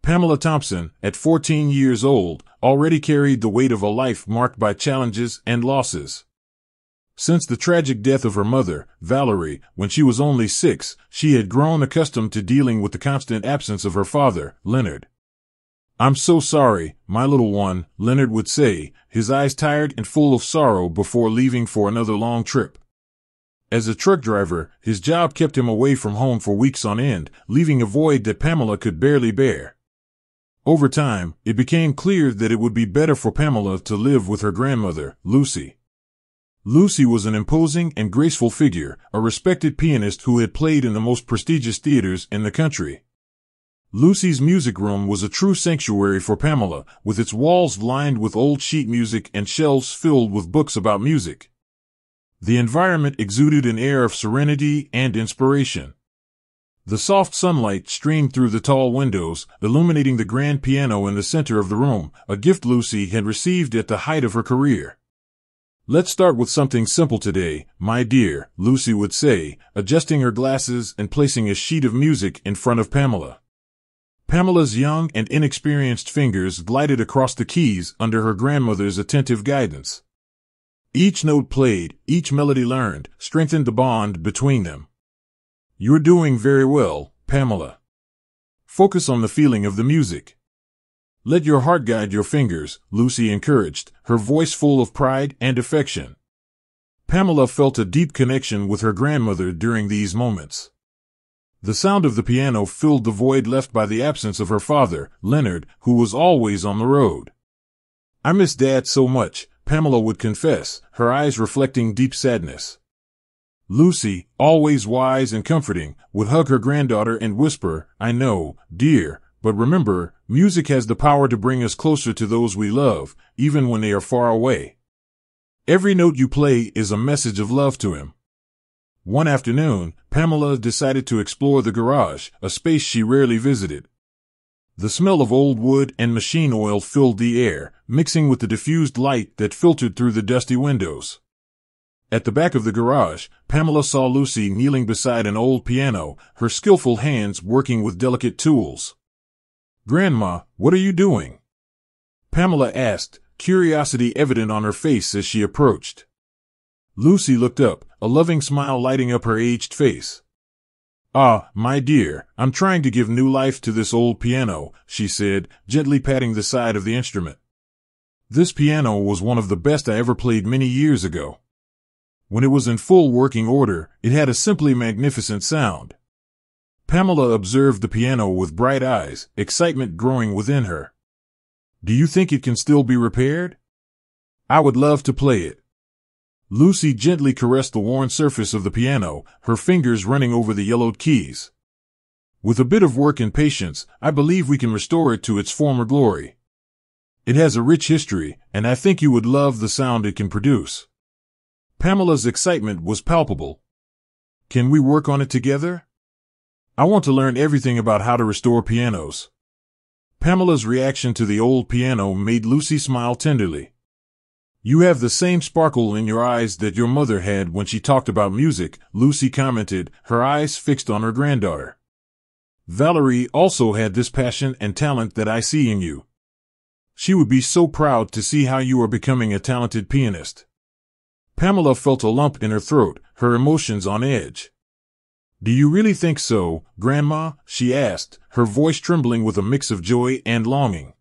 Pamela Thompson, at 14 years old, already carried the weight of a life marked by challenges and losses. Since the tragic death of her mother, Valerie, when she was only 6, she had grown accustomed to dealing with the constant absence of her father, Leonard. "I'm so sorry, my little one," Leonard would say, his eyes tired and full of sorrow before leaving for another long trip. As a truck driver, his job kept him away from home for weeks on end, leaving a void that Pamela could barely bear. Over time, it became clear that it would be better for Pamela to live with her grandmother, Lucy. Lucy was an imposing and graceful figure, a respected pianist who had played in the most prestigious theaters in the country. Lucy's music room was a true sanctuary for Pamela, with its walls lined with old sheet music and shelves filled with books about music. The environment exuded an air of serenity and inspiration. The soft sunlight streamed through the tall windows, illuminating the grand piano in the center of the room, a gift Lucy had received at the height of her career. "Let's start with something simple today, my dear," Lucy would say, adjusting her glasses and placing a sheet of music in front of Pamela. Pamela's young and inexperienced fingers glided across the keys under her grandmother's attentive guidance. Each note played, each melody learned, strengthened the bond between them. "You're doing very well, Pamela. Focus on the feeling of the music. Let your heart guide your fingers," Lucy encouraged, her voice full of pride and affection. Pamela felt a deep connection with her grandmother during these moments. The sound of the piano filled the void left by the absence of her father, Leonard, who was always on the road. "I miss Dad so much," Pamela would confess, her eyes reflecting deep sadness. Lucy, always wise and comforting, would hug her granddaughter and whisper, "I know, dear, but remember, music has the power to bring us closer to those we love, even when they are far away. Every note you play is a message of love to him." One afternoon, Pamela decided to explore the garage, a space she rarely visited. The smell of old wood and machine oil filled the air, mixing with the diffused light that filtered through the dusty windows. At the back of the garage, Pamela saw Lucy kneeling beside an old piano, her skillful hands working with delicate tools. "Grandma, what are you doing?" Pamela asked, curiosity evident on her face as she approached. Lucy looked up, a loving smile lighting up her aged face. "Ah, my dear, I'm trying to give new life to this old piano," she said, gently patting the side of the instrument. "This piano was one of the best I ever played many years ago. When it was in full working order, it had a simply magnificent sound." Pamela observed the piano with bright eyes, excitement growing within her. "Do you think it can still be repaired?" "I would love to play it." Lucy gently caressed the worn surface of the piano, her fingers running over the yellowed keys. "With a bit of work and patience, I believe we can restore it to its former glory. It has a rich history, and I think you would love the sound it can produce." Pamela's excitement was palpable. "Can we work on it together? I want to learn everything about how to restore pianos." Pamela's reaction to the old piano made Lucy smile tenderly. "You have the same sparkle in your eyes that your mother had when she talked about music," Lucy commented, her eyes fixed on her granddaughter. "Valerie also had this passion and talent that I see in you. She would be so proud to see how you are becoming a talented pianist." Pamela felt a lump in her throat, her emotions on edge. "Do you really think so, Grandma?" she asked, her voice trembling with a mix of joy and longing.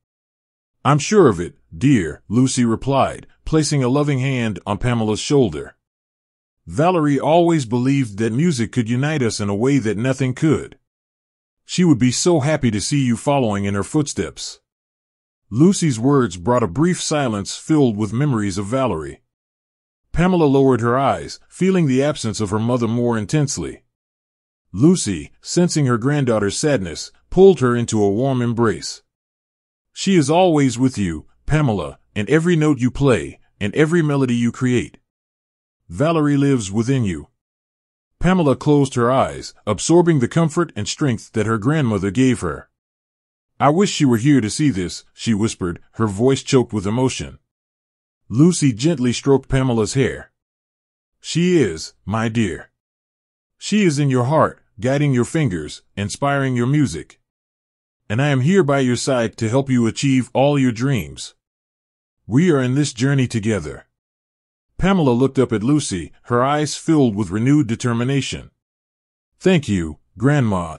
"I'm sure of it, dear," Lucy replied, placing a loving hand on Pamela's shoulder. "Valerie always believed that music could unite us in a way that nothing could. She would be so happy to see you following in her footsteps." Lucy's words brought a brief silence filled with memories of Valerie. Pamela lowered her eyes, feeling the absence of her mother more intensely. Lucy, sensing her granddaughter's sadness, pulled her into a warm embrace. "She is always with you, Pamela, in every note you play, and every melody you create. Valerie lives within you." Pamela closed her eyes, absorbing the comfort and strength that her grandmother gave her. "I wish she were here to see this," she whispered, her voice choked with emotion. Lucy gently stroked Pamela's hair. "She is, my dear. She is in your heart, guiding your fingers, inspiring your music. and I am here by your side to help you achieve all your dreams. We are in this journey together." Pamela looked up at Lucy, her eyes filled with renewed determination. "Thank you, Grandma.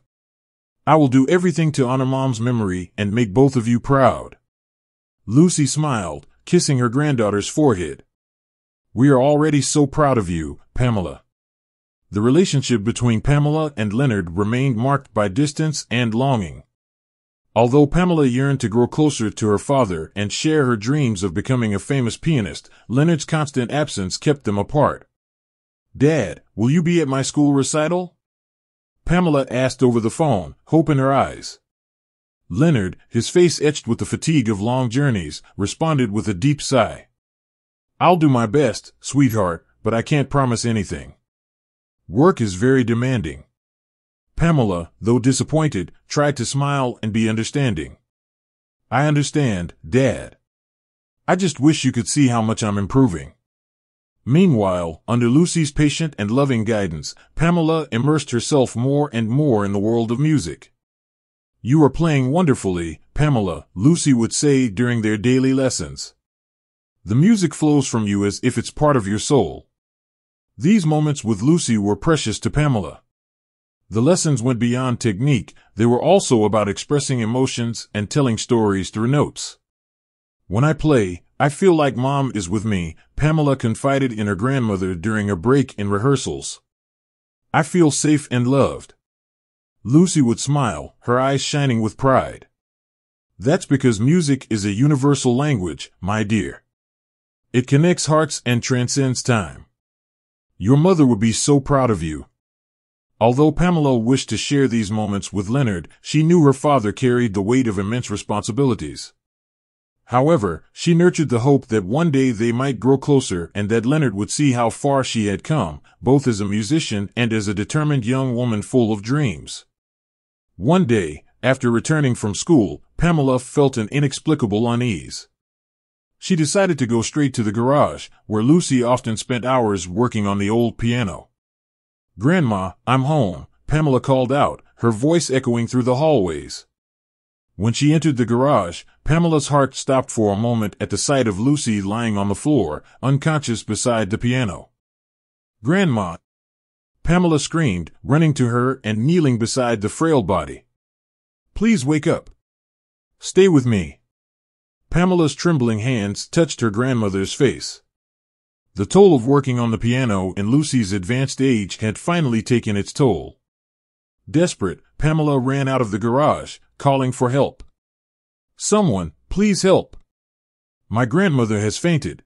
I will do everything to honor Mom's memory and make both of you proud." Lucy smiled, kissing her granddaughter's forehead. "We are already so proud of you, Pamela." The relationship between Pamela and Leonard remained marked by distance and longing. Although Pamela yearned to grow closer to her father and share her dreams of becoming a famous pianist, Leonard's constant absence kept them apart. "Dad, will you be at my school recital?" Pamela asked over the phone, hope in her eyes. Leonard, his face etched with the fatigue of long journeys, responded with a deep sigh. "I'll do my best, sweetheart, but I can't promise anything. Work is very demanding." Pamela, though disappointed, tried to smile and be understanding. "I understand, Dad. I just wish you could see how much I'm improving." Meanwhile, under Lucy's patient and loving guidance, Pamela immersed herself more and more in the world of music. "You are playing wonderfully, Pamela," Lucy would say during their daily lessons. "The music flows from you as if it's part of your soul." These moments with Lucy were precious to Pamela. The lessons went beyond technique, they were also about expressing emotions and telling stories through notes. "When I play, I feel like Mom is with me," Pamela confided in her grandmother during a break in rehearsals. "I feel safe and loved." Lucy would smile, her eyes shining with pride. "That's because music is a universal language, my dear. It connects hearts and transcends time. Your mother would be so proud of you." Although Pamela wished to share these moments with Leonard, she knew her father carried the weight of immense responsibilities. However, she nurtured the hope that one day they might grow closer and that Leonard would see how far she had come, both as a musician and as a determined young woman full of dreams. One day, after returning from school, Pamela felt an inexplicable unease. She decided to go straight to the garage, where Lucy often spent hours working on the old piano. "Grandma, I'm home," Pamela called out, her voice echoing through the hallways. When she entered the garage, Pamela's heart stopped for a moment at the sight of Lucy lying on the floor, unconscious beside the piano. "Grandma!" Pamela screamed, running to her and kneeling beside the frail body. "Please wake up. Stay with me." Pamela's trembling hands touched her grandmother's face. The toll of working on the piano in Lucy's advanced age had finally taken its toll. Desperate, Pamela ran out of the garage, calling for help. "Someone, please help. My grandmother has fainted."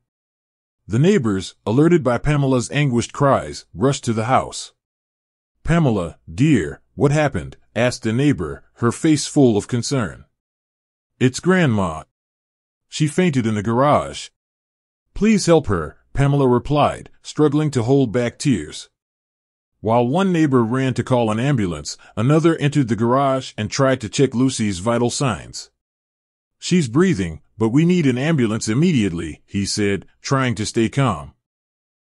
The neighbors, alerted by Pamela's anguished cries, rushed to the house. "Pamela, dear, what happened?" asked a neighbor, her face full of concern. "It's Grandma. She fainted in the garage." "Please help her," Pamela replied, struggling to hold back tears. While one neighbor ran to call an ambulance, another entered the garage and tried to check Lucy's vital signs. "She's breathing, but we need an ambulance immediately," he said, trying to stay calm.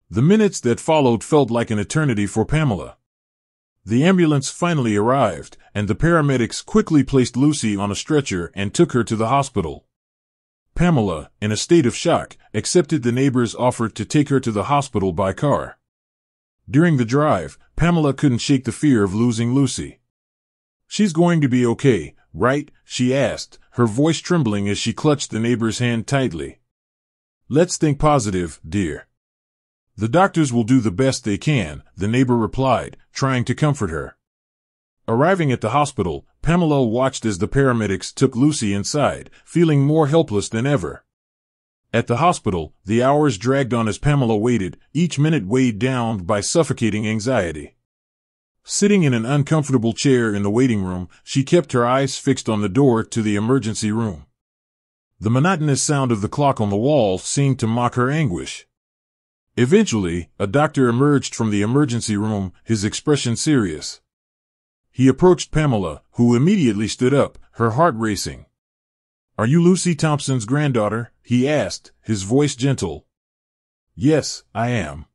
The minutes that followed felt like an eternity for Pamela. The ambulance finally arrived, and the paramedics quickly placed Lucy on a stretcher and took her to the hospital. Pamela, in a state of shock, accepted the neighbor's offer to take her to the hospital by car. During the drive, Pamela couldn't shake the fear of losing Lucy. "She's going to be okay, right?" she asked, her voice trembling as she clutched the neighbor's hand tightly. "Let's think positive, dear. The doctors will do the best they can," the neighbor replied, trying to comfort her. Arriving at the hospital, Pamela watched as the paramedics took Lucy inside, feeling more helpless than ever. At the hospital, the hours dragged on as Pamela waited, each minute weighed down by suffocating anxiety. Sitting in an uncomfortable chair in the waiting room, she kept her eyes fixed on the door to the emergency room. The monotonous sound of the clock on the wall seemed to mock her anguish. Eventually, a doctor emerged from the emergency room, his expression serious. He approached Pamela, who immediately stood up, her heart racing. "Are you Lucy Thompson's granddaughter?" he asked, his voice gentle. "Yes, I am."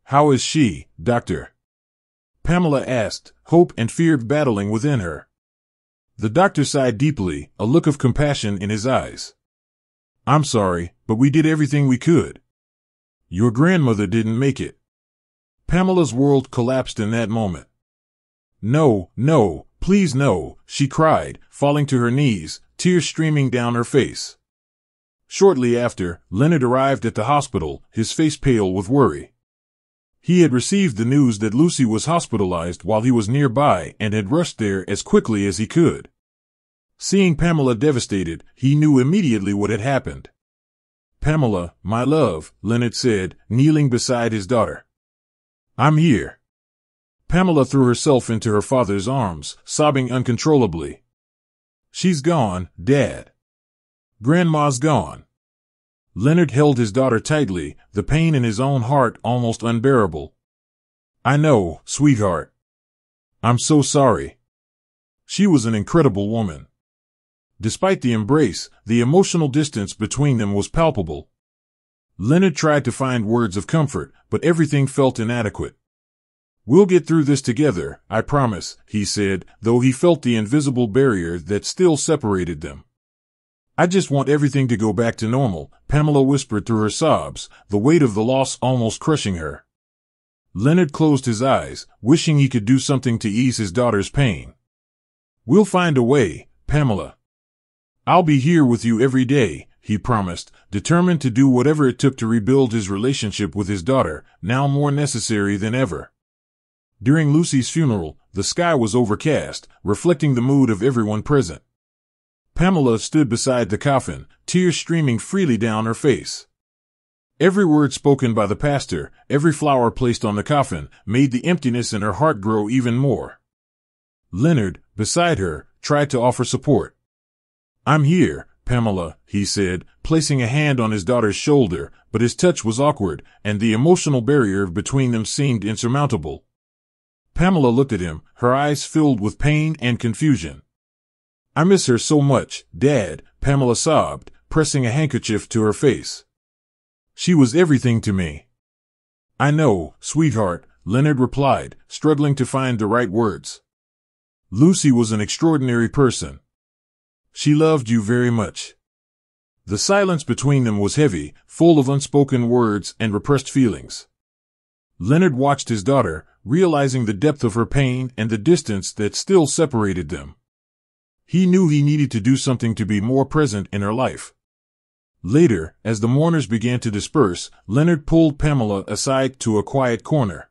"How is she, doctor?" Pamela asked, hope and fear battling within her. The doctor sighed deeply, a look of compassion in his eyes. I'm sorry, but we did everything we could. Your grandmother didn't make it. Pamela's world collapsed in that moment. No, no, please no, she cried, falling to her knees, tears streaming down her face. Shortly after, Leonard arrived at the hospital, his face pale with worry. He had received the news that Lucy was hospitalized while he was nearby and had rushed there as quickly as he could. Seeing Pamela devastated, he knew immediately what had happened. Pamela, my love, Leonard said, kneeling beside his daughter. I'm here. Pamela threw herself into her father's arms, sobbing uncontrollably. She's gone, Dad. Grandma's gone. Leonard held his daughter tightly, the pain in his own heart almost unbearable. I know, sweetheart. I'm so sorry. She was an incredible woman. Despite the embrace, the emotional distance between them was palpable. Leonard tried to find words of comfort, but everything felt inadequate. We'll get through this together, I promise, he said, though he felt the invisible barrier that still separated them. I just want everything to go back to normal, Pamela whispered through her sobs, the weight of the loss almost crushing her. Leonard closed his eyes, wishing he could do something to ease his daughter's pain. We'll find a way, Pamela. I'll be here with you every day, he promised, determined to do whatever it took to rebuild his relationship with his daughter, now more necessary than ever. During Lucy's funeral, the sky was overcast, reflecting the mood of everyone present. Pamela stood beside the coffin, tears streaming freely down her face. Every word spoken by the pastor, every flower placed on the coffin, made the emptiness in her heart grow even more. Leonard, beside her, tried to offer support. I'm here, Pamela, he said, placing a hand on his daughter's shoulder, but his touch was awkward, and the emotional barrier between them seemed insurmountable. Pamela looked at him, her eyes filled with pain and confusion. I miss her so much, Dad, Pamela sobbed, pressing a handkerchief to her face. She was everything to me. I know, sweetheart, Leonard replied, struggling to find the right words. Lucy was an extraordinary person. She loved you very much. The silence between them was heavy, full of unspoken words and repressed feelings. Leonard watched his daughter, realizing the depth of her pain and the distance that still separated them. He knew he needed to do something to be more present in her life. Later, as the mourners began to disperse, Leonard pulled Pamela aside to a quiet corner.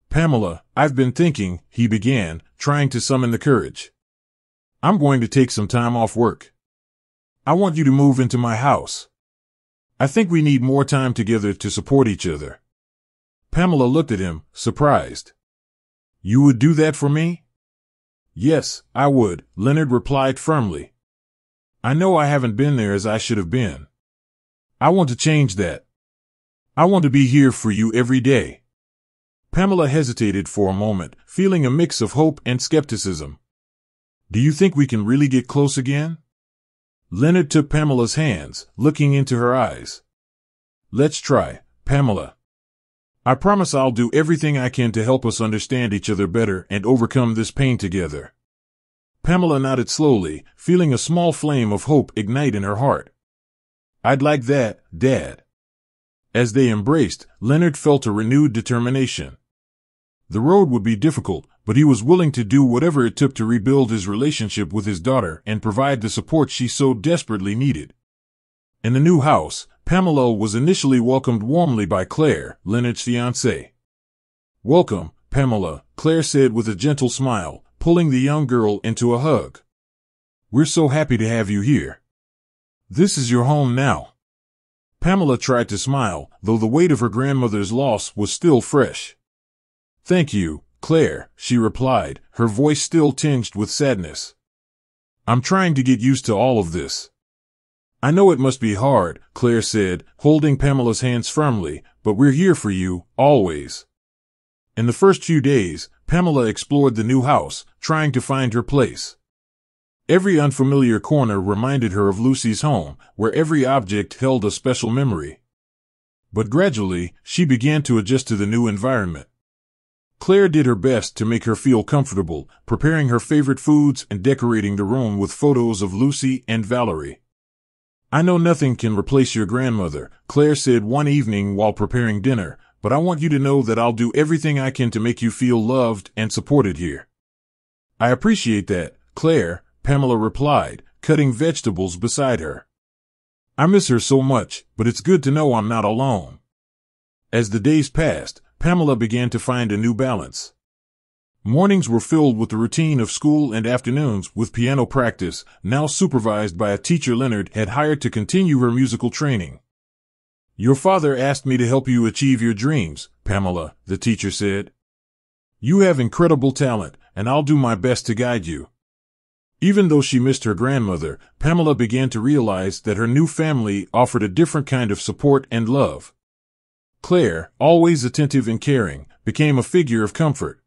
Pamela, I've been thinking, he began, trying to summon the courage. I'm going to take some time off work. I want you to move into my house. I think we need more time together to support each other. Pamela looked at him, surprised. You would do that for me? Yes, I would, Leonard replied firmly. I know I haven't been there as I should have been. I want to change that. I want to be here for you every day. Pamela hesitated for a moment, feeling a mix of hope and skepticism. Do you think we can really get close again? Leonard took Pamela's hands, looking into her eyes. Let's try, Pamela. I promise I'll do everything I can to help us understand each other better and overcome this pain together. Pamela nodded slowly, feeling a small flame of hope ignite in her heart. I'd like that, Dad. As they embraced, Leonard felt a renewed determination. The road would be difficult, but he was willing to do whatever it took to rebuild his relationship with his daughter and provide the support she so desperately needed. In the new house, Pamela was initially welcomed warmly by Claire, Leonard's fiancée. Welcome, Pamela, Claire said with a gentle smile, pulling the young girl into a hug. We're so happy to have you here. This is your home now. Pamela tried to smile, though the weight of her grandmother's loss was still fresh. Thank you, Claire, she replied, her voice still tinged with sadness. I'm trying to get used to all of this. I know it must be hard, Claire said, holding Pamela's hands firmly, but we're here for you, always. In the first few days, Pamela explored the new house, trying to find her place. Every unfamiliar corner reminded her of Lucy's home, where every object held a special memory. But gradually, she began to adjust to the new environment. Claire did her best to make her feel comfortable, preparing her favorite foods and decorating the room with photos of Lucy and Valerie. "I know nothing can replace your grandmother," Claire said one evening while preparing dinner, "but I want you to know that I'll do everything I can to make you feel loved and supported here." "I appreciate that, Claire," Pamela replied, cutting vegetables beside her. "I miss her so much, but it's good to know I'm not alone." As the days passed, Pamela began to find a new balance. Mornings were filled with the routine of school and afternoons with piano practice, now supervised by a teacher Leonard had hired to continue her musical training. "Your father asked me to help you achieve your dreams, Pamela," the teacher said. "You have incredible talent, and I'll do my best to guide you." Even though she missed her grandmother, Pamela began to realize that her new family offered a different kind of support and love. Claire, always attentive and caring, became a figure of comfort.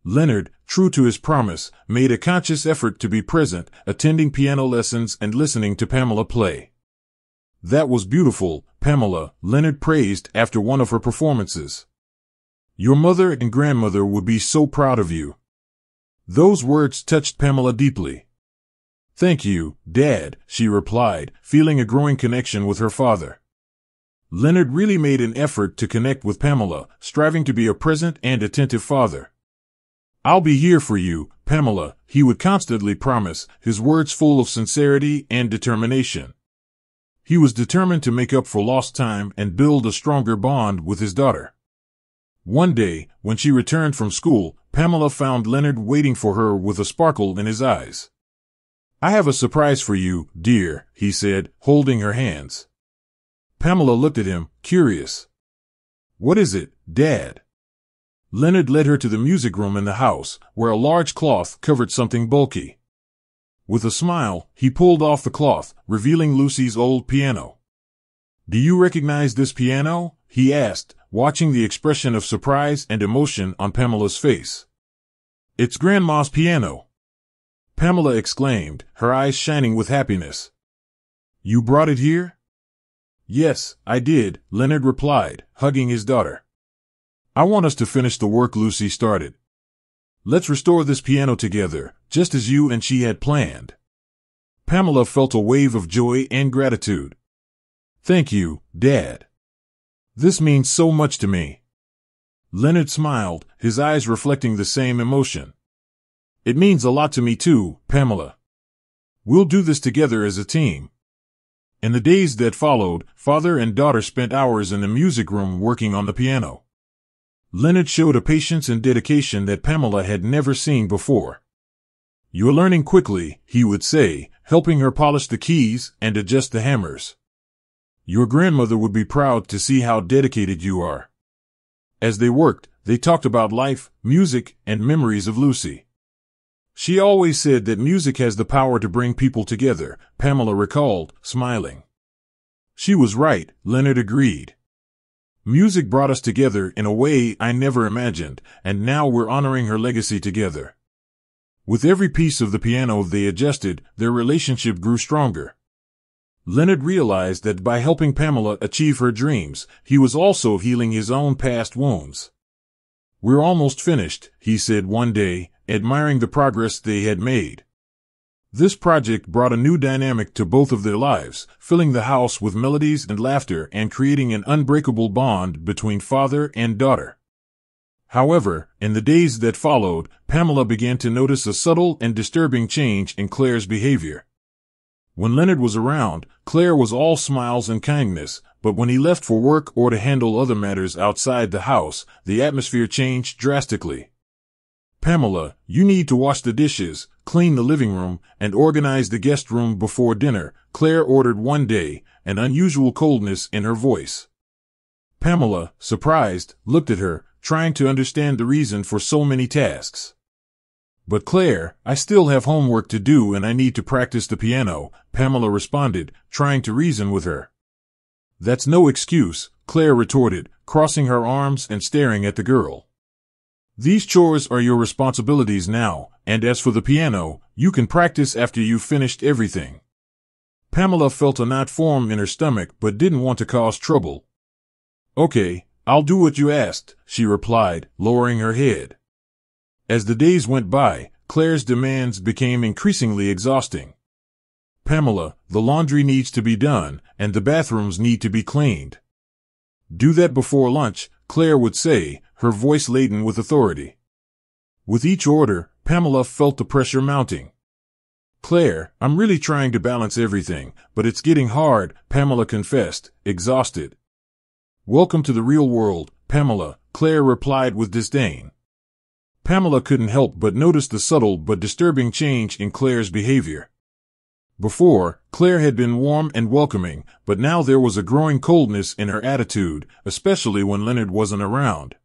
Leonard, true to his promise, made a conscious effort to be present, attending piano lessons and listening to Pamela play. "That was beautiful, Pamela," Leonard praised after one of her performances. "Your mother and grandmother would be so proud of you." Those words touched Pamela deeply. "Thank you, Dad," she replied, feeling a growing connection with her father. Leonard really made an effort to connect with Pamela, striving to be a present and attentive father. "I'll be here for you, Pamela," he would constantly promise, his words full of sincerity and determination. He was determined to make up for lost time and build a stronger bond with his daughter. One day, when she returned from school, Pamela found Leonard waiting for her with a sparkle in his eyes. "I have a surprise for you, dear," he said, holding her hands. Pamela looked at him, curious. "What is it, Dad?" Leonard led her to the music room in the house, where a large cloth covered something bulky. With a smile, he pulled off the cloth, revealing Lucy's old piano. "Do you recognize this piano?" he asked, watching the expression of surprise and emotion on Pamela's face. "It's Grandma's piano," Pamela exclaimed, her eyes shining with happiness. "You brought it here?" "Yes, I did," Leonard replied, hugging his daughter. "I want us to finish the work Lucy started. Let's restore this piano together, just as you and she had planned." Pamela felt a wave of joy and gratitude. "Thank you, Dad. This means so much to me." Leonard smiled, his eyes reflecting the same emotion. "It means a lot to me too, Pamela. We'll do this together as a team." In the days that followed, father and daughter spent hours in the music room working on the piano. Leonard showed a patience and dedication that Pamela had never seen before. "You're learning quickly," he would say, helping her polish the keys and adjust the hammers. "Your grandmother would be proud to see how dedicated you are." As they worked, they talked about life, music, and memories of Lucy. "She always said that music has the power to bring people together," Pamela recalled, smiling. "She was right," Leonard agreed. "Music brought us together in a way I never imagined, and now we're honoring her legacy together." With every piece of the piano they adjusted, their relationship grew stronger. Leonard realized that by helping Pamela achieve her dreams, he was also healing his own past wounds. "We're almost finished," he said one day, admiring the progress they had made. This project brought a new dynamic to both of their lives, filling the house with melodies and laughter and creating an unbreakable bond between father and daughter. However, in the days that followed, Pamela began to notice a subtle and disturbing change in Claire's behavior. When Leonard was around, Claire was all smiles and kindness, but when he left for work or to handle other matters outside the house, the atmosphere changed drastically. "Pamela, you need to wash the dishes, clean the living room, and organize the guest room before dinner," Claire ordered one day, an unusual coldness in her voice. Pamela, surprised, looked at her, trying to understand the reason for so many tasks. "But Claire, I still have homework to do and I need to practice the piano," Pamela responded, trying to reason with her. "That's no excuse," Claire retorted, crossing her arms and staring at the girl. "These chores are your responsibilities now, and as for the piano, you can practice after you've finished everything." Pamela felt a knot form in her stomach but didn't want to cause trouble. "Okay, I'll do what you asked, she replied, lowering her head. As the days went by, Claire's demands became increasingly exhausting. Pamela, the laundry needs to be done, and the bathrooms need to be cleaned. Do that before lunch, Claire would say, her voice laden with authority. With each order, Pamela felt the pressure mounting. Claire, I'm really trying to balance everything, but it's getting hard, Pamela confessed, exhausted. Welcome to the real world, Pamela, Claire replied with disdain. Pamela couldn't help but notice the subtle but disturbing change in Claire's behavior. Before, Claire had been warm and welcoming, but now there was a growing coldness in her attitude, especially when Leonard wasn't around.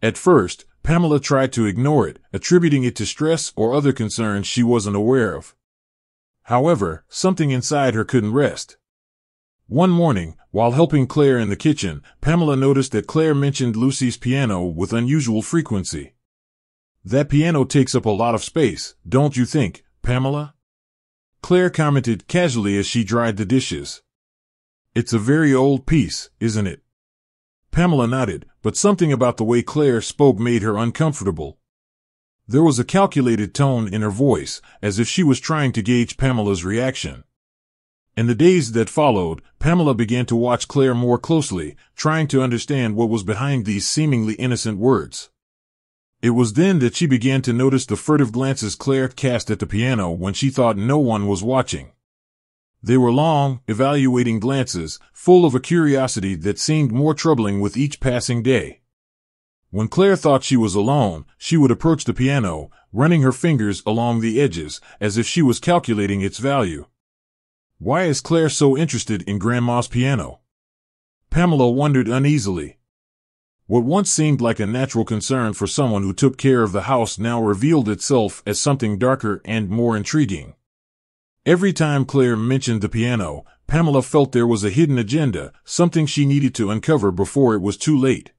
At first, Pamela tried to ignore it, attributing it to stress or other concerns she wasn't aware of. However, something inside her couldn't rest. One morning, while helping Claire in the kitchen, Pamela noticed that Claire mentioned Lucy's piano with unusual frequency. That piano takes up a lot of space, don't you think, Pamela? Claire commented casually as she dried the dishes. It's a very old piece, isn't it? Pamela nodded, but something about the way Claire spoke made her uncomfortable. There was a calculated tone in her voice, as if she was trying to gauge Pamela's reaction. In the days that followed, Pamela began to watch Claire more closely, trying to understand what was behind these seemingly innocent words. It was then that she began to notice the furtive glances Claire cast at the piano when she thought no one was watching. They were long, evaluating glances, full of a curiosity that seemed more troubling with each passing day. When Claire thought she was alone, she would approach the piano, running her fingers along the edges, as if she was calculating its value. Why is Claire so interested in Grandma's piano? Pamela wondered uneasily. What once seemed like a natural concern for someone who took care of the house now revealed itself as something darker and more intriguing. Every time Claire mentioned the piano, Pamela felt there was a hidden agenda, something she needed to uncover before it was too late.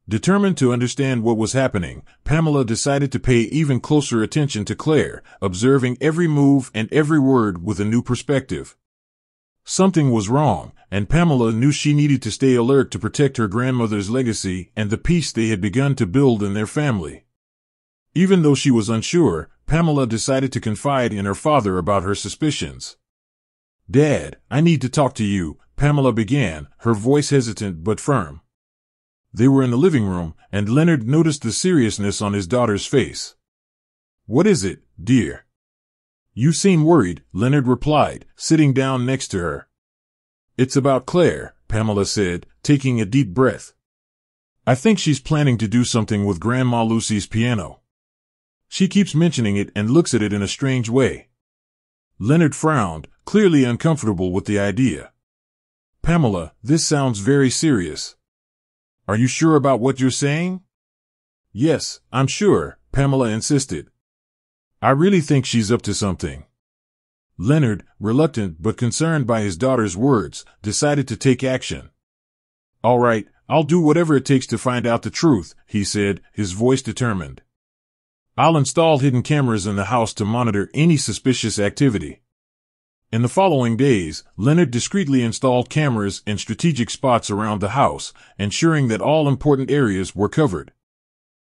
Determined to understand what was happening, Pamela decided to pay even closer attention to Claire, observing every move and every word with a new perspective. Something was wrong, and Pamela knew she needed to stay alert to protect her grandmother's legacy and the peace they had begun to build in their family. Even though she was unsure, Pamela decided to confide in her father about her suspicions. "Dad, I need to talk to you," Pamela began, her voice hesitant but firm. They were in the living room, and Leonard noticed the seriousness on his daughter's face. "What is it, dear?" "You seem worried," Leonard replied, sitting down next to her. "It's about Claire," Pamela said, taking a deep breath. "I think she's planning to do something with Grandma Lucy's piano. She keeps mentioning it and looks at it in a strange way." Leonard frowned, clearly uncomfortable with the idea. "Pamela, this sounds very serious. Are you sure about what you're saying?" "Yes, I'm sure," Pamela insisted. "I really think she's up to something." Leonard, reluctant but concerned by his daughter's words, decided to take action. "All right, I'll do whatever it takes to find out the truth," he said, his voice determined. "I'll install hidden cameras in the house to monitor any suspicious activity." In the following days, Leonard discreetly installed cameras in strategic spots around the house, ensuring that all important areas were covered.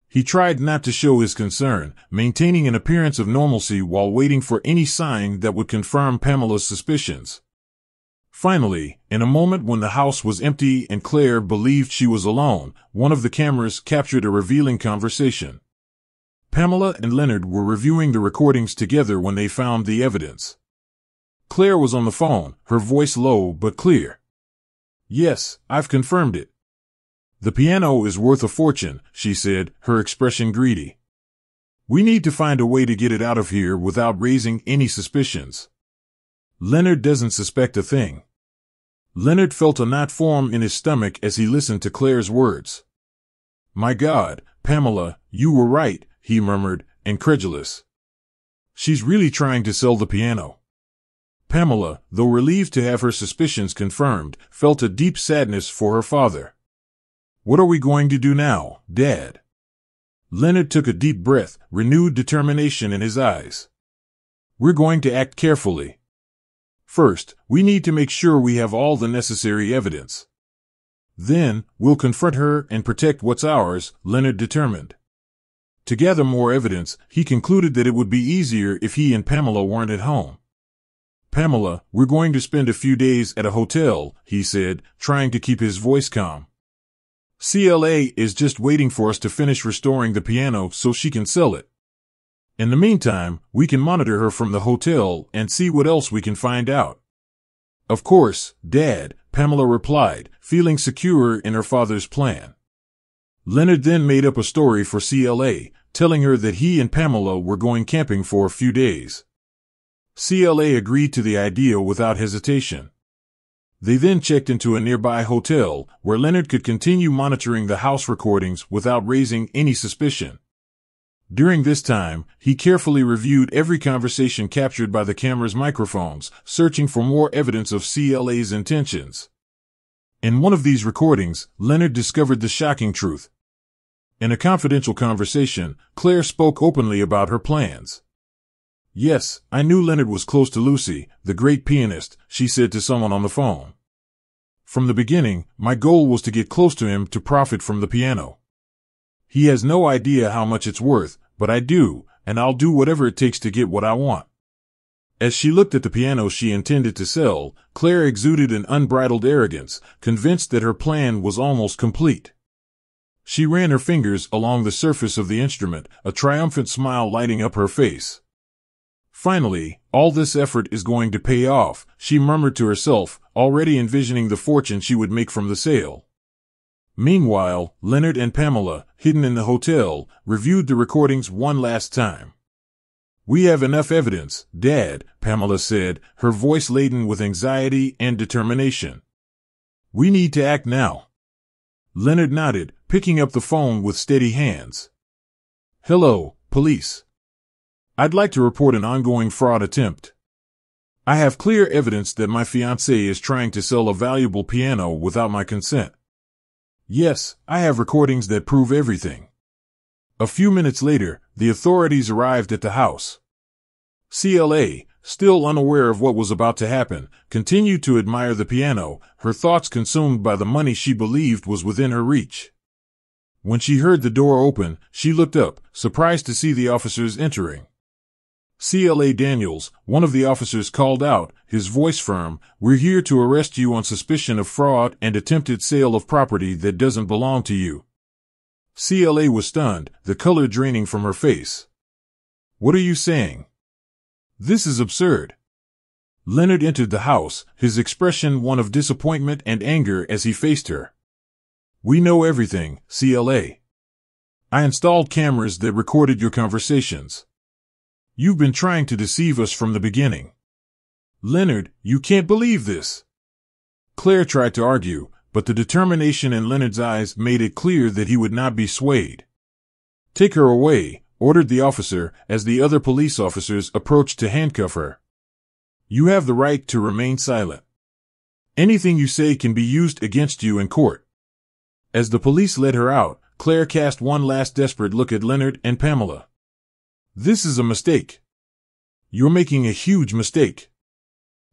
He tried not to show his concern, maintaining an appearance of normalcy while waiting for any sign that would confirm Pamela's suspicions. Finally, in a moment when the house was empty and Claire believed she was alone, one of the cameras captured a revealing conversation. Pamela and Leonard were reviewing the recordings together when they found the evidence. Claire was on the phone, her voice low but clear. "Yes, I've confirmed it. The piano is worth a fortune," she said, her expression greedy. "We need to find a way to get it out of here without raising any suspicions." "Leonard doesn't suspect a thing." Leonard felt a knot form in his stomach as he listened to Claire's words. "My God, Pamela, you were right," he murmured, incredulous. "She's really trying to sell the piano." Pamela, though relieved to have her suspicions confirmed, felt a deep sadness for her father. "What are we going to do now, Dad?" Leonard took a deep breath, renewed determination in his eyes. "We're going to act carefully. First, we need to make sure we have all the necessary evidence. Then, we'll confront her and protect what's ours, Leonard determined. To gather more evidence, he concluded that it would be easier if he and Pamela weren't at home. Pamela, we're going to spend a few days at a hotel, he said, trying to keep his voice calm. CLA is just waiting for us to finish restoring the piano so she can sell it. In the meantime, we can monitor her from the hotel and see what else we can find out. Of course, Dad, Pamela replied, feeling secure in her father's plan. Leonard then made up a story for CLA, telling her that he and Pamela were going camping for a few days. CLA agreed to the idea without hesitation. They then checked into a nearby hotel, where Leonard could continue monitoring the house recordings without raising any suspicion. During this time, he carefully reviewed every conversation captured by the camera's microphones, searching for more evidence of CLA's intentions. In one of these recordings, Leonard discovered the shocking truth. In a confidential conversation, Claire spoke openly about her plans. Yes, I knew Leonard was close to Lucy, the great pianist, she said to someone on the phone. From the beginning, my goal was to get close to him to profit from the piano. He has no idea how much it's worth, but I do, and I'll do whatever it takes to get what I want. As she looked at the piano she intended to sell, Claire exuded an unbridled arrogance, convinced that her plan was almost complete. She ran her fingers along the surface of the instrument, a triumphant smile lighting up her face. Finally, all this effort is going to pay off, she murmured to herself, already envisioning the fortune she would make from the sale. Meanwhile, Leonard and Pamela, hidden in the hotel, reviewed the recordings one last time. We have enough evidence, Dad, Pamela said, her voice laden with anxiety and determination. We need to act now. Leonard nodded, picking up the phone with steady hands. Hello, police. I'd like to report an ongoing fraud attempt. I have clear evidence that my fiancée is trying to sell a valuable piano without my consent. Yes, I have recordings that prove everything. A few minutes later, the authorities arrived at the house. CLA, still unaware of what was about to happen, continued to admire the piano, her thoughts consumed by the money she believed was within her reach. When she heard the door open, she looked up, surprised to see the officers entering. CLA Daniels, one of the officers called out, his voice firm, "We're here to arrest you on suspicion of fraud and attempted sale of property that doesn't belong to you." CLA was stunned, the color draining from her face. "What are you saying? This is absurd." Leonard entered the house, his expression one of disappointment and anger as he faced her. "We know everything, CLA. I installed cameras that recorded your conversations. You've been trying to deceive us from the beginning." "Leonard, you can't believe this." Claire tried to argue, but the determination in Leonard's eyes made it clear that he would not be swayed. "Take her away," ordered the officer, as the other police officers approached to handcuff her. "You have the right to remain silent. Anything you say can be used against you in court." As the police led her out, Claire cast one last desperate look at Leonard and Pamela. "This is a mistake. You're making a huge mistake."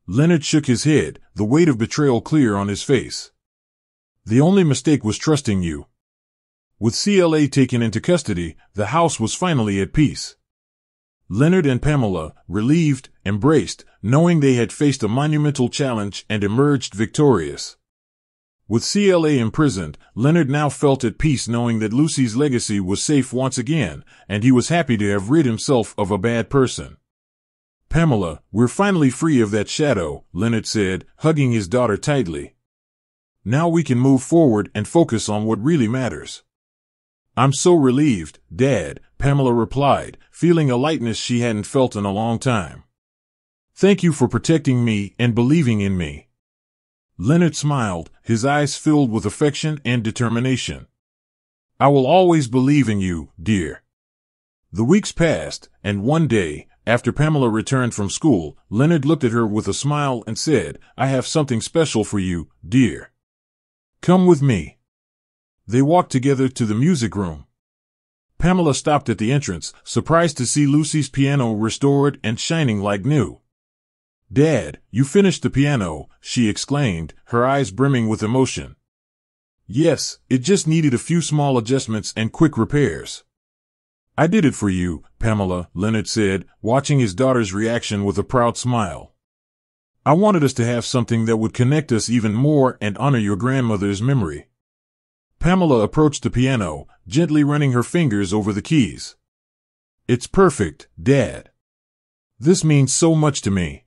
Leonard shook his head, the weight of betrayal clear on his face. "The only mistake was trusting you." With CLA taken into custody, the house was finally at peace. Leonard and Pamela, relieved, embraced, knowing they had faced a monumental challenge and emerged victorious. With CLA imprisoned, Leonard now felt at peace knowing that Lucy's legacy was safe once again, and he was happy to have rid himself of a bad person. "Pamela, we're finally free of that shadow," Leonard said, hugging his daughter tightly. "Now we can move forward and focus on what really matters." "I'm so relieved, Dad," Pamela replied, feeling a lightness she hadn't felt in a long time. "Thank you for protecting me and believing in me." Leonard smiled, his eyes filled with affection and determination. "I will always believe in you, dear." The weeks passed, and one day, after Pamela returned from school, Leonard looked at her with a smile and said, "I have something special for you, dear. Come with me." They walked together to the music room. Pamela stopped at the entrance, surprised to see Lucy's piano restored and shining like new. "Dad, you finished the piano," she exclaimed, her eyes brimming with emotion. Yes, it just needed a few small adjustments and quick repairs. I did it for you, Pamela, Leonard said, watching his daughter's reaction with a proud smile. I wanted us to have something that would connect us even more and honor your grandmother's memory. Pamela approached the piano, gently running her fingers over the keys. It's perfect, Dad. This means so much to me.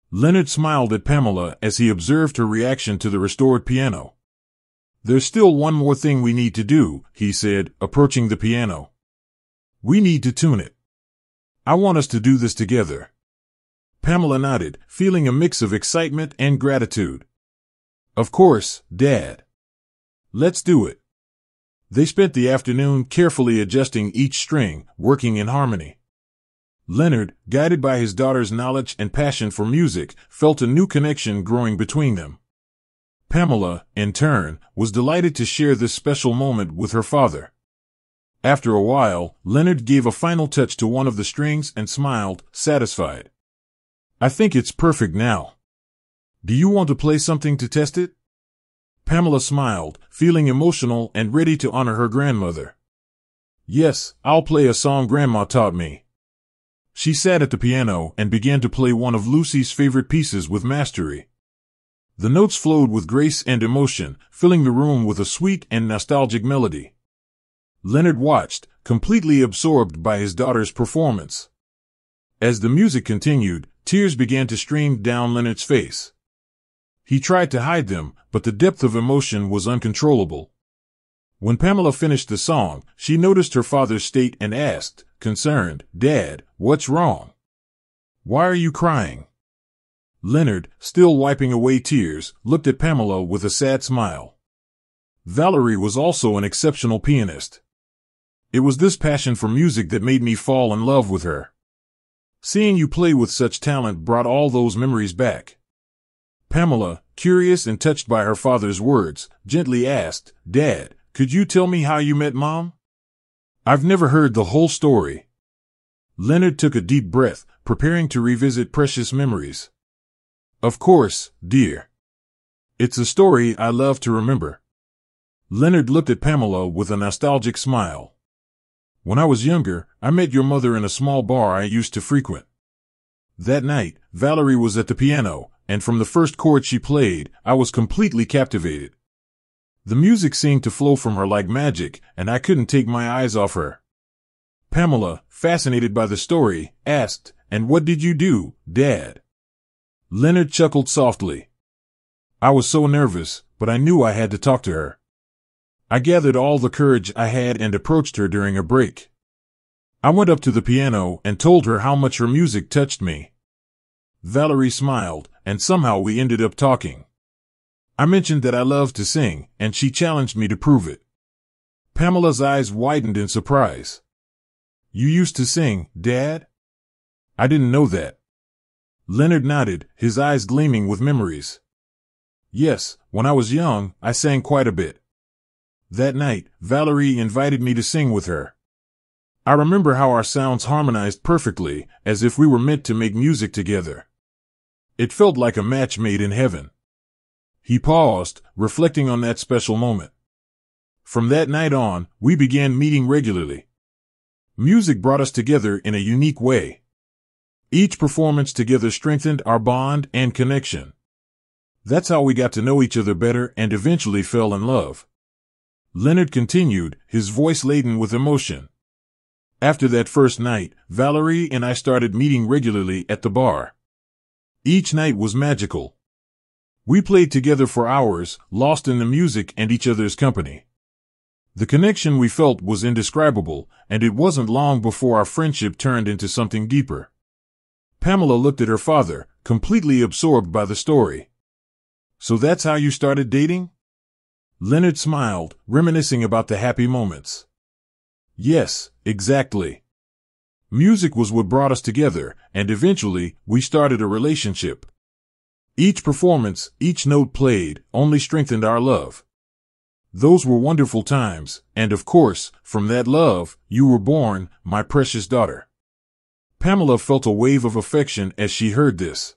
Leonard smiled at Pamela as he observed her reaction to the restored piano. There's still one more thing we need to do, he said, approaching the piano. We need to tune it. I want us to do this together. Pamela nodded, feeling a mix of excitement and gratitude. Of course, Dad. Let's do it. They spent the afternoon carefully adjusting each string, working in harmony. Leonard, guided by his daughter's knowledge and passion for music, felt a new connection growing between them. Pamela, in turn, was delighted to share this special moment with her father. After a while, Leonard gave a final touch to one of the strings and smiled, satisfied. I think it's perfect now. Do you want to play something to test it? Pamela smiled, feeling emotional and ready to honor her grandmother. Yes, I'll play a song Grandma taught me. She sat at the piano and began to play one of Lucy's favorite pieces with mastery. The notes flowed with grace and emotion, filling the room with a sweet and nostalgic melody. Leonard watched, completely absorbed by his daughter's performance. As the music continued, tears began to stream down Leonard's face. He tried to hide them, but the depth of emotion was uncontrollable. When Pamela finished the song, she noticed her father's state and asked, concerned, Dad, what's wrong? Why are you crying? Leonard, still wiping away tears, looked at Pamela with a sad smile. Valerie was also an exceptional pianist. It was this passion for music that made me fall in love with her. Seeing you play with such talent brought all those memories back. Pamela, curious and touched by her father's words, gently asked, Dad, could you tell me how you met Mom? I've never heard the whole story. Leonard took a deep breath, preparing to revisit precious memories. Of course, dear. It's a story I love to remember. Leonard looked at Pamela with a nostalgic smile. When I was younger, I met your mother in a small bar I used to frequent. That night, Valerie was at the piano, and from the first chord she played, I was completely captivated. The music seemed to flow from her like magic, and I couldn't take my eyes off her. Pamela, fascinated by the story, asked, And what did you do, Dad? Leonard chuckled softly. I was so nervous, but I knew I had to talk to her. I gathered all the courage I had and approached her during a break. I went up to the piano and told her how much her music touched me. Valerie smiled, and somehow we ended up talking. I mentioned that I loved to sing, and she challenged me to prove it. Pamela's eyes widened in surprise. You used to sing, Dad? I didn't know that. Leonard nodded, his eyes gleaming with memories. Yes, when I was young, I sang quite a bit. That night, Valerie invited me to sing with her. I remember how our sounds harmonized perfectly, as if we were meant to make music together. It felt like a match made in heaven. He paused, reflecting on that special moment. From that night on, we began meeting regularly. Music brought us together in a unique way. Each performance together strengthened our bond and connection. That's how we got to know each other better and eventually fell in love. Leonard continued, his voice laden with emotion. After that first night, Valerie and I started meeting regularly at the bar. Each night was magical. We played together for hours, lost in the music and each other's company. The connection we felt was indescribable, and it wasn't long before our friendship turned into something deeper. Pamela looked at her father, completely absorbed by the story. So that's how you started dating? Leonard smiled, reminiscing about the happy moments. Yes, exactly. Music was what brought us together, and eventually, we started a relationship. Each performance, each note played, only strengthened our love. Those were wonderful times, and of course, from that love, you were born, my precious daughter. Pamela felt a wave of affection as she heard this.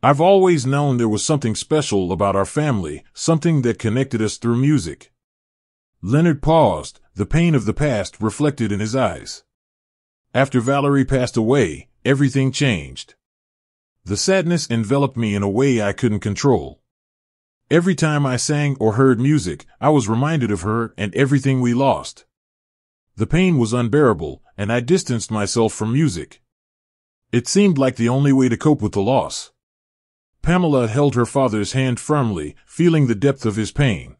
I've always known there was something special about our family, something that connected us through music. Leonard paused, the pain of the past reflected in his eyes. After Valerie passed away, everything changed. The sadness enveloped me in a way I couldn't control. Every time I sang or heard music, I was reminded of her and everything we lost. The pain was unbearable, and I distanced myself from music. It seemed like the only way to cope with the loss. Pamela held her father's hand firmly, feeling the depth of his pain.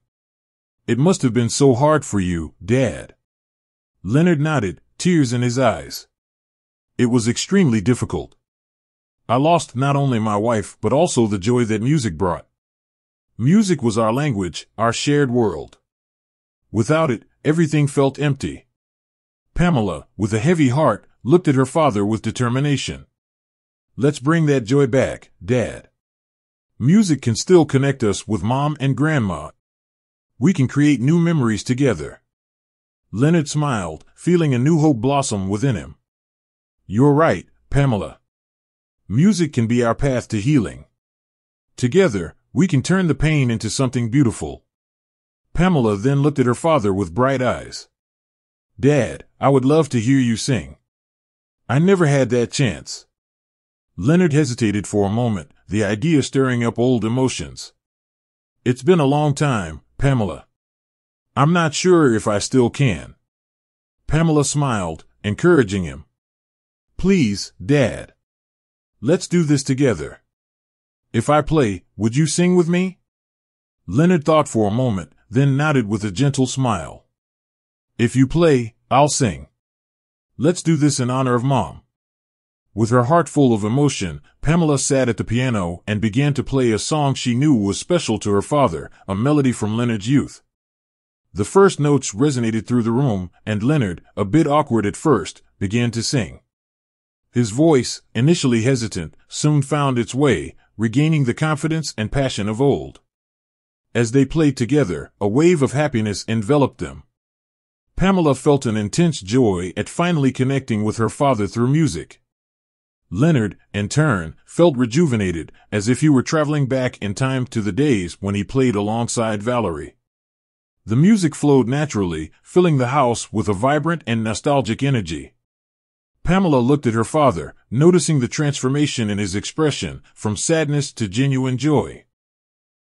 It must have been so hard for you, Dad. Leonard nodded, tears in his eyes. It was extremely difficult. I lost not only my wife but also the joy that music brought. Music was our language, our shared world. Without it, everything felt empty. Pamela, with a heavy heart, looked at her father with determination. Let's bring that joy back, Dad. Music can still connect us with Mom and Grandma. We can create new memories together. Leonard smiled, feeling a new hope blossom within him. You're right, Pamela. Music can be our path to healing. Together, we can turn the pain into something beautiful. Pamela then looked at her father with bright eyes. Dad, I would love to hear you sing. I never had that chance. Leonard hesitated for a moment, the idea stirring up old emotions. It's been a long time, Pamela. I'm not sure if I still can. Pamela smiled, encouraging him. Please, Dad. Let's do this together. If I play, would you sing with me? Leonard thought for a moment, then nodded with a gentle smile. If you play, I'll sing. Let's do this in honor of Mom. With her heart full of emotion, Pamela sat at the piano and began to play a song she knew was special to her father, a melody from Leonard's youth. The first notes resonated through the room, and Leonard, a bit awkward at first, began to sing. His voice, initially hesitant, soon found its way, regaining the confidence and passion of old. As they played together, a wave of happiness enveloped them. Pamela felt an intense joy at finally connecting with her father through music. Leonard, in turn, felt rejuvenated, as if he were traveling back in time to the days when he played alongside Valerie. The music flowed naturally, filling the house with a vibrant and nostalgic energy. Pamela looked at her father, noticing the transformation in his expression, from sadness to genuine joy.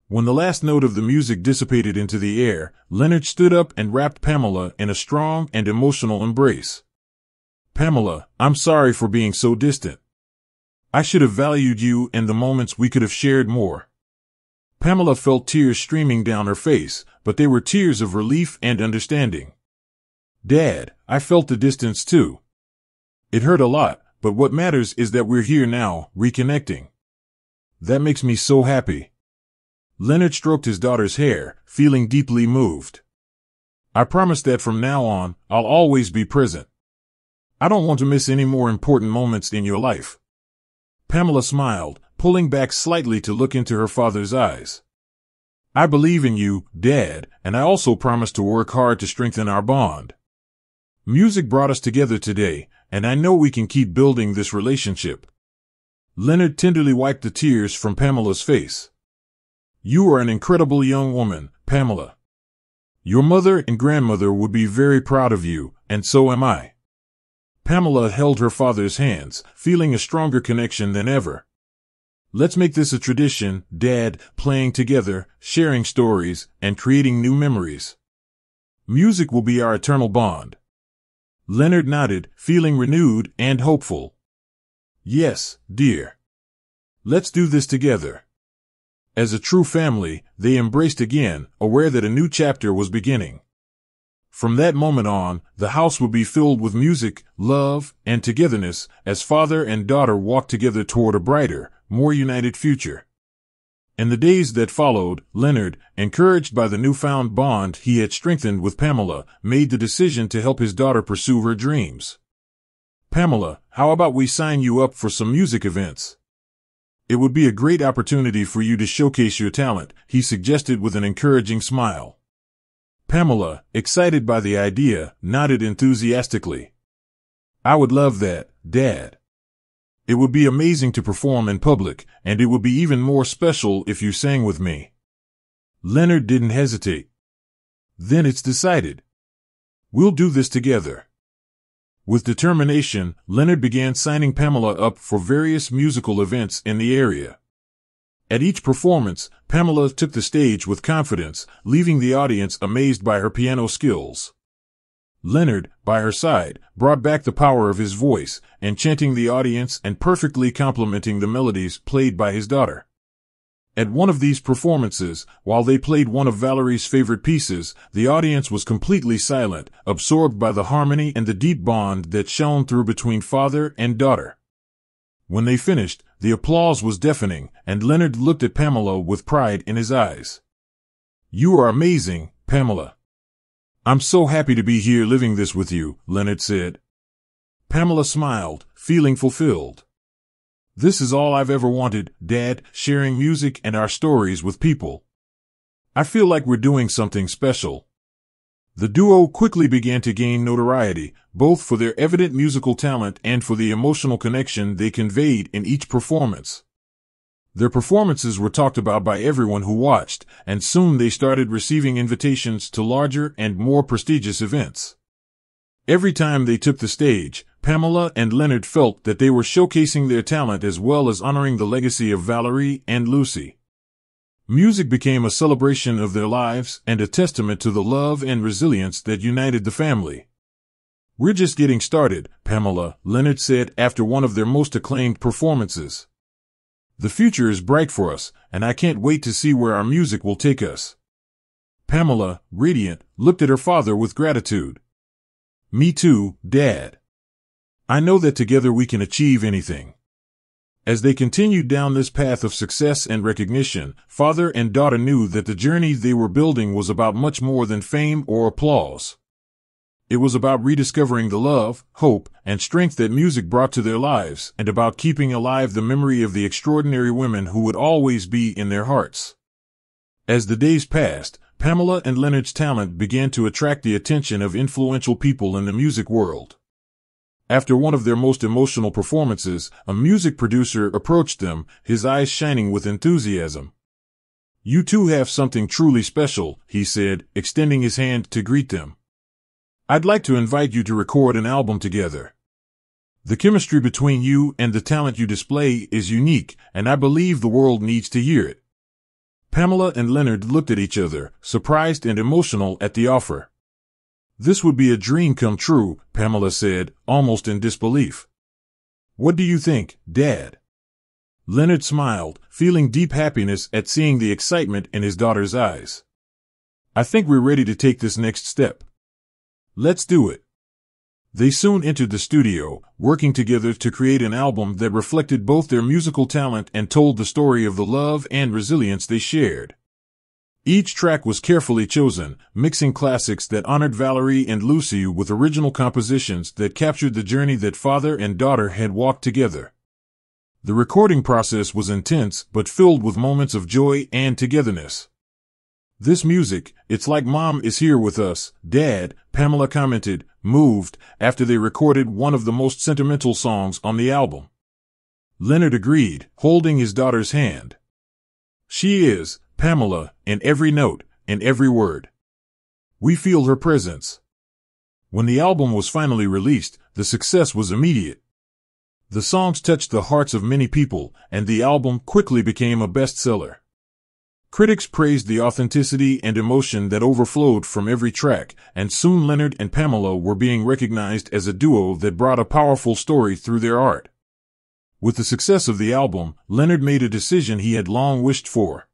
When the last note of the music dissipated into the air, Leonard stood up and wrapped Pamela in a strong and emotional embrace. Pamela, I'm sorry for being so distant. I should have valued you and the moments we could have shared more. Pamela felt tears streaming down her face, but they were tears of relief and understanding. Dad, I felt the distance too. It hurt a lot, but what matters is that we're here now, reconnecting. That makes me so happy. Leonard stroked his daughter's hair, feeling deeply moved. I promise that from now on, I'll always be present. I don't want to miss any more important moments in your life. Pamela smiled, pulling back slightly to look into her father's eyes. I believe in you, Dad, and I also promise to work hard to strengthen our bond. Music brought us together today, and I know we can keep building this relationship. Leonard tenderly wiped the tears from Pamela's face. You are an incredible young woman, Pamela. Your mother and grandmother would be very proud of you, and so am I. Pamela held her father's hands, feeling a stronger connection than ever. Let's make this a tradition, Dad, playing together, sharing stories, and creating new memories. Music will be our eternal bond. Leonard nodded, feeling renewed and hopeful. Yes, dear. Let's do this together. As a true family, they embraced again, aware that a new chapter was beginning. From that moment on, the house would be filled with music, love, and togetherness as father and daughter walked together toward a brighter, more united future. In the days that followed, Leonard, encouraged by the newfound bond he had strengthened with Pamela, made the decision to help his daughter pursue her dreams. Pamela, how about we sign you up for some music events? It would be a great opportunity for you to showcase your talent, he suggested with an encouraging smile. Pamela, excited by the idea, nodded enthusiastically. I would love that, Dad. It would be amazing to perform in public, and it would be even more special if you sang with me. Leonard didn't hesitate. Then it's decided. We'll do this together. With determination, Leonard began signing Pamela up for various musical events in the area. At each performance, Pamela took the stage with confidence, leaving the audience amazed by her piano skills. Leonard, by her side, brought back the power of his voice, enchanting the audience and perfectly complementing the melodies played by his daughter. At one of these performances, while they played one of Valerie's favorite pieces, the audience was completely silent, absorbed by the harmony and the deep bond that shone through between father and daughter. When they finished, the applause was deafening, and Leonard looked at Pamela with pride in his eyes. "You are amazing, Pamela. I'm so happy to be here living this with you," Leonard said. Pamela smiled, feeling fulfilled. "This is all I've ever wanted, Dad, sharing music and our stories with people. I feel like we're doing something special." The duo quickly began to gain notoriety, both for their evident musical talent and for the emotional connection they conveyed in each performance. Their performances were talked about by everyone who watched, and soon they started receiving invitations to larger and more prestigious events. Every time they took the stage, Pamela and Leonard felt that they were showcasing their talent as well as honoring the legacy of Valerie and Lucy. Music became a celebration of their lives and a testament to the love and resilience that united the family. "We're just getting started, Pamela," Leonard said after one of their most acclaimed performances. "The future is bright for us, and I can't wait to see where our music will take us." Pamela, radiant, looked at her father with gratitude. "Me too, Dad. I know that together we can achieve anything." As they continued down this path of success and recognition, father and daughter knew that the journey they were building was about much more than fame or applause. It was about rediscovering the love, hope, and strength that music brought to their lives, and about keeping alive the memory of the extraordinary women who would always be in their hearts. As the days passed, Pamela and Leonard's talent began to attract the attention of influential people in the music world. After one of their most emotional performances, a music producer approached them, his eyes shining with enthusiasm. "You two have something truly special," he said, extending his hand to greet them. "I'd like to invite you to record an album together. The chemistry between you and the talent you display is unique, and I believe the world needs to hear it." Pamela and Leonard looked at each other, surprised and emotional at the offer. "This would be a dream come true," Pamela said, almost in disbelief. "What do you think, Dad?" Leonard smiled, feeling deep happiness at seeing the excitement in his daughter's eyes. "I think we're ready to take this next step. Let's do it." They soon entered the studio, working together to create an album that reflected both their musical talent and told the story of the love and resilience they shared. Each track was carefully chosen, mixing classics that honored Valerie and Lucy with original compositions that captured the journey that father and daughter had walked together. The recording process was intense but filled with moments of joy and togetherness. "This music, it's like Mom is here with us, Dad," Pamela commented, moved, after they recorded one of the most sentimental songs on the album. Leonard agreed, holding his daughter's hand. "She is, Pamela, in every note, in every word. We feel her presence." When the album was finally released, the success was immediate. The songs touched the hearts of many people, and the album quickly became a bestseller. Critics praised the authenticity and emotion that overflowed from every track, and soon Leonard and Pamela were being recognized as a duo that brought a powerful story through their art. With the success of the album, Leonard made a decision he had long wished for.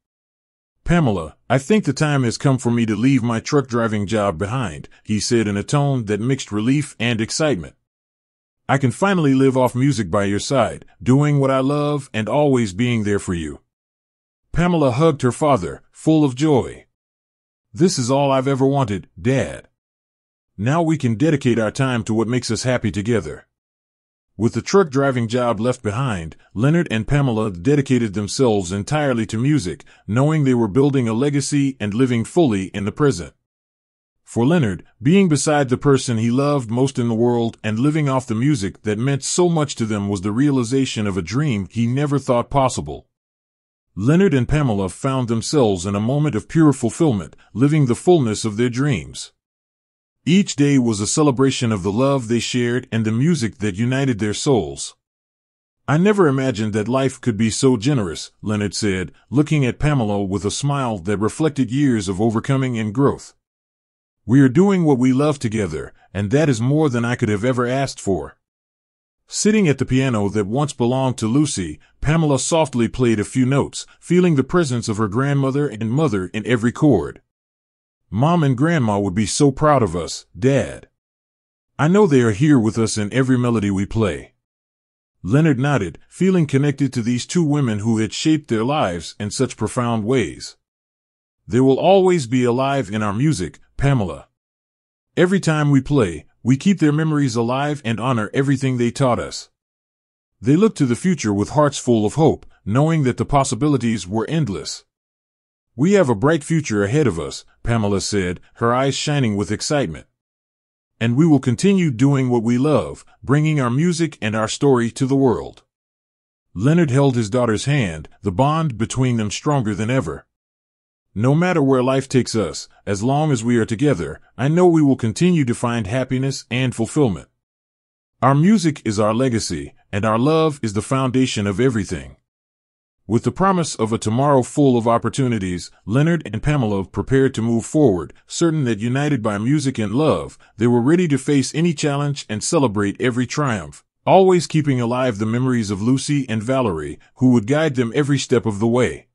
"Pamela, I think the time has come for me to leave my truck driving job behind," he said in a tone that mixed relief and excitement. "I can finally live off music by your side, doing what I love and always being there for you." Pamela hugged her father, full of joy. "This is all I've ever wanted, Dad. Now we can dedicate our time to what makes us happy together." With the truck driving job left behind, Leonard and Pamela dedicated themselves entirely to music, knowing they were building a legacy and living fully in the present. For Leonard, being beside the person he loved most in the world and living off the music that meant so much to them was the realization of a dream he never thought possible. Leonard and Pamela found themselves in a moment of pure fulfillment, living the fullness of their dreams. Each day was a celebration of the love they shared and the music that united their souls. "I never imagined that life could be so generous," Leonard said, looking at Pamela with a smile that reflected years of overcoming and growth. "We are doing what we love together, and that is more than I could have ever asked for." Sitting at the piano that once belonged to Lucy, Pamela softly played a few notes, feeling the presence of her grandmother and mother in every chord. "Mom and Grandma would be so proud of us, Dad. I know they are here with us in every melody we play." Leonard nodded, feeling connected to these two women who had shaped their lives in such profound ways. "They will always be alive in our music, Pamela. Every time we play, we keep their memories alive and honor everything they taught us." They looked to the future with hearts full of hope, knowing that the possibilities were endless. "We have a bright future ahead of us," Pamela said, her eyes shining with excitement. "And we will continue doing what we love, bringing our music and our story to the world." Leonard held his daughter's hand, the bond between them stronger than ever. "No matter where life takes us, as long as we are together, I know we will continue to find happiness and fulfillment. Our music is our legacy, and our love is the foundation of everything." With the promise of a tomorrow full of opportunities, Leonard and Pamela prepared to move forward, certain that united by music and love, they were ready to face any challenge and celebrate every triumph, always keeping alive the memories of Lucy and Valerie, who would guide them every step of the way.